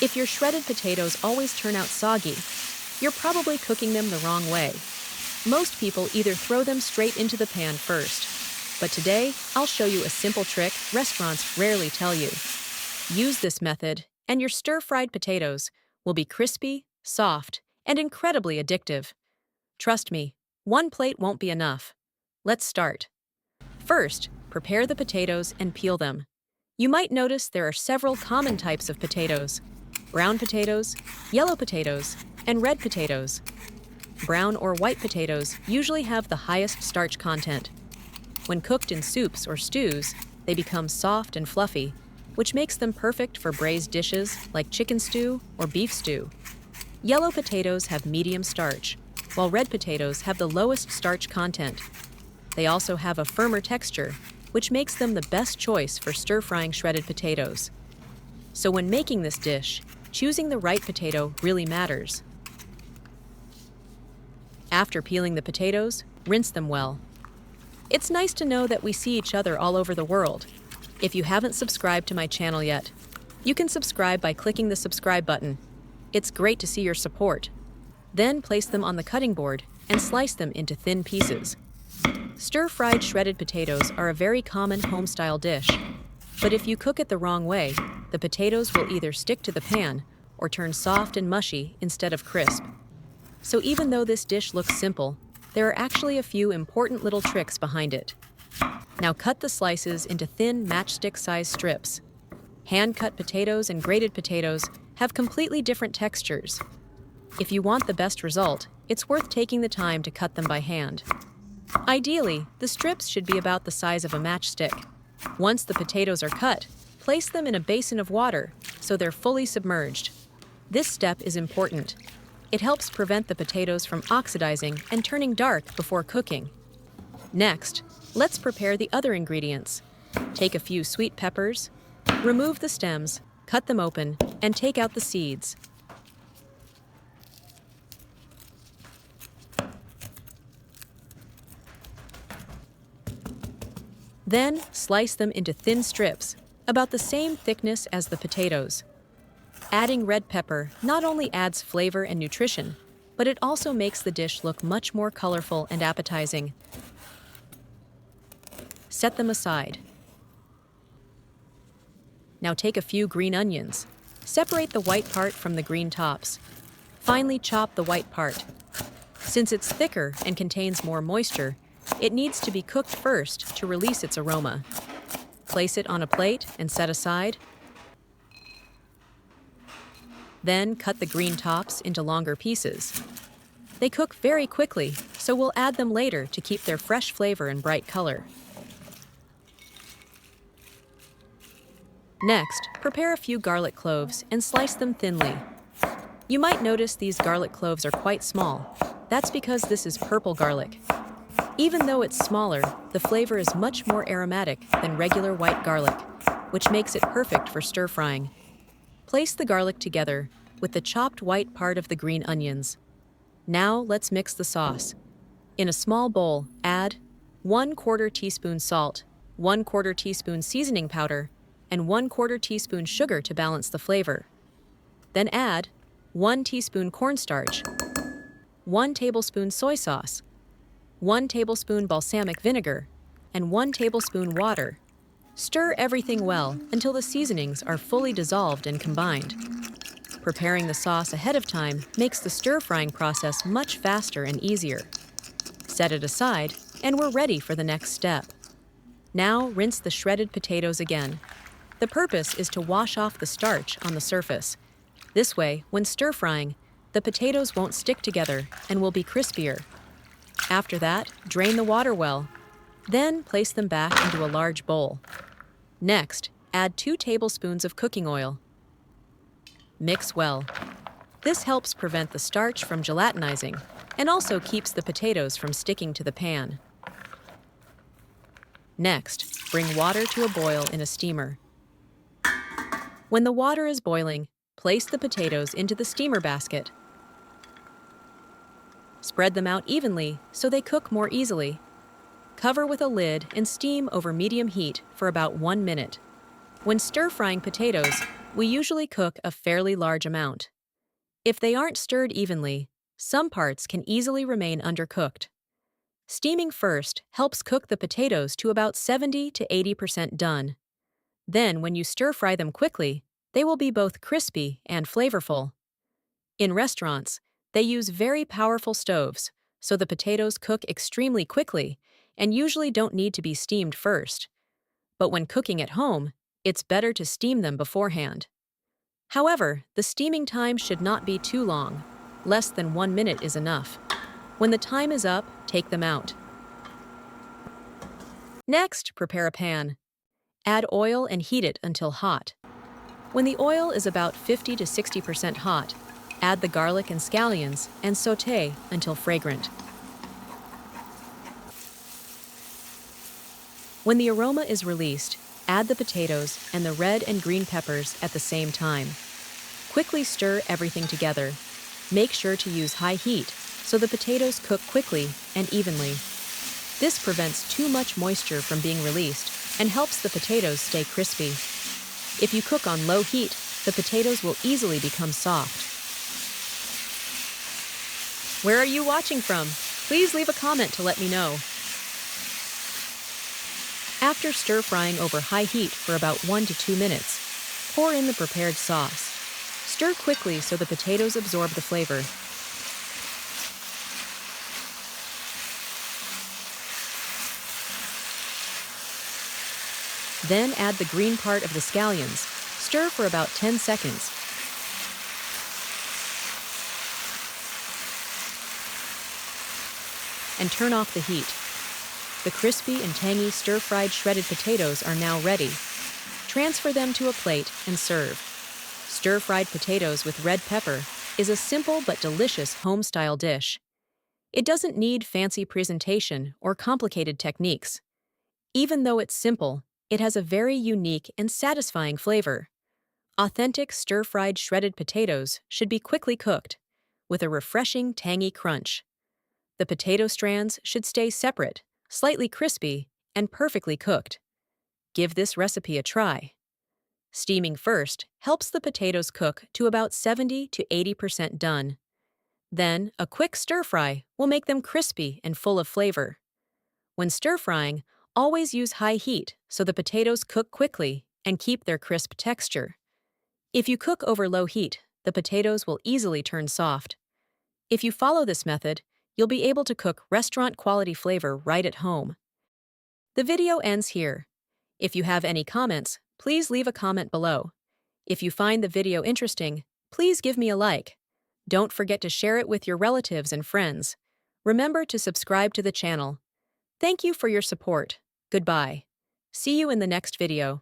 If your shredded potatoes always turn out soggy, you're probably cooking them the wrong way. Most people either throw them straight into the pan first, but today I'll show you a simple trick restaurants rarely tell you. Use this method, and your stir-fried potatoes will be crispy, soft, and incredibly addictive. Trust me, one plate won't be enough. Let's start. First, prepare the potatoes and peel them. You might notice there are several common types of potatoes: brown potatoes, yellow potatoes, and red potatoes. Brown or white potatoes usually have the highest starch content. When cooked in soups or stews, they become soft and fluffy, which makes them perfect for braised dishes like chicken stew or beef stew. Yellow potatoes have medium starch, while red potatoes have the lowest starch content. They also have a firmer texture, which makes them the best choice for stir-frying shredded potatoes. So when making this dish, choosing the right potato really matters. After peeling the potatoes, rinse them well. It's nice to know that we see each other all over the world. If you haven't subscribed to my channel yet, you can subscribe by clicking the subscribe button. It's great to see your support. Then place them on the cutting board and slice them into thin pieces. Stir-fried shredded potatoes are a very common home-style dish, but if you cook it the wrong way, the potatoes will either stick to the pan or turn soft and mushy instead of crisp. So even though this dish looks simple, there are actually a few important little tricks behind it. Now cut the slices into thin matchstick-sized strips. Hand-cut potatoes and grated potatoes have completely different textures. If you want the best result, it's worth taking the time to cut them by hand. Ideally, the strips should be about the size of a matchstick. Once the potatoes are cut, place them in a basin of water so they're fully submerged. This step is important. It helps prevent the potatoes from oxidizing and turning dark before cooking. Next, let's prepare the other ingredients. Take a few sweet peppers, remove the stems, cut them open, and take out the seeds. Then, slice them into thin strips, about the same thickness as the potatoes. Adding red pepper not only adds flavor and nutrition, but it also makes the dish look much more colorful and appetizing. Set them aside. Now take a few green onions. Separate the white part from the green tops. Finely chop the white part. Since it's thicker and contains more moisture, it needs to be cooked first to release its aroma. Place it on a plate and set aside. Then cut the green tops into longer pieces. They cook very quickly, so we'll add them later to keep their fresh flavor and bright color. Next, prepare a few garlic cloves and slice them thinly. You might notice these garlic cloves are quite small. That's because this is purple garlic. Even though it's smaller, the flavor is much more aromatic than regular white garlic, which makes it perfect for stir-frying. Place the garlic together with the chopped white part of the green onions. Now let's mix the sauce. In a small bowl, add 1/4 teaspoon salt, 1/4 teaspoon seasoning powder, and 1/4 teaspoon sugar to balance the flavor. Then add 1 teaspoon cornstarch, 1 tablespoon soy sauce, 1 tablespoon balsamic vinegar, and 1 tablespoon water. Stir everything well until the seasonings are fully dissolved and combined. Preparing the sauce ahead of time makes the stir-frying process much faster and easier. Set it aside, and we're ready for the next step. Now rinse the shredded potatoes again. The purpose is to wash off the starch on the surface. This way, when stir-frying, the potatoes won't stick together and will be crispier. After that, drain the water well. Then place them back into a large bowl. Next, add 2 tablespoons of cooking oil. Mix well. This helps prevent the starch from gelatinizing and also keeps the potatoes from sticking to the pan. Next, bring water to a boil in a steamer. When the water is boiling, place the potatoes into the steamer basket. Spread them out evenly so they cook more easily. Cover with a lid and steam over medium heat for about 1 minute. When stir-frying potatoes, we usually cook a fairly large amount. If they aren't stirred evenly, some parts can easily remain undercooked. Steaming first helps cook the potatoes to about 70 to 80% done. Then, when you stir-fry them quickly, they will be both crispy and flavorful. In restaurants, they use very powerful stoves, so the potatoes cook extremely quickly and usually don't need to be steamed first. But when cooking at home, it's better to steam them beforehand. However, the steaming time should not be too long. Less than 1 minute is enough. When the time is up, take them out. Next, prepare a pan. Add oil and heat it until hot. When the oil is about 50 to 60% hot, add the garlic and scallions and sauté until fragrant. When the aroma is released, add the potatoes and the red and green peppers at the same time. Quickly stir everything together. Make sure to use high heat so the potatoes cook quickly and evenly. This prevents too much moisture from being released and helps the potatoes stay crispy. If you cook on low heat, the potatoes will easily become soft. Where are you watching from? Please leave a comment to let me know. After stir-frying over high heat for about 1 to 2 minutes, pour in the prepared sauce. Stir quickly so the potatoes absorb the flavor. Then add the green part of the scallions. Stir for about 10 seconds. And turn off the heat. The crispy and tangy stir-fried shredded potatoes are now ready. Transfer them to a plate and serve. Stir-fried potatoes with red pepper is a simple but delicious home-style dish. It doesn't need fancy presentation or complicated techniques. Even though it's simple, it has a very unique and satisfying flavor. Authentic stir-fried shredded potatoes should be quickly cooked, with a refreshing tangy crunch. The potato strands should stay separate, slightly crispy, and perfectly cooked. Give this recipe a try. Steaming first helps the potatoes cook to about 70 to 80% done. Then, a quick stir-fry will make them crispy and full of flavor. When stir-frying, always use high heat so the potatoes cook quickly and keep their crisp texture. If you cook over low heat, the potatoes will easily turn soft. If you follow this method, you'll be able to cook restaurant-quality flavor right at home. The video ends here. If you have any comments, please leave a comment below. If you find the video interesting, please give me a like. Don't forget to share it with your relatives and friends. Remember to subscribe to the channel. Thank you for your support. Goodbye. See you in the next video.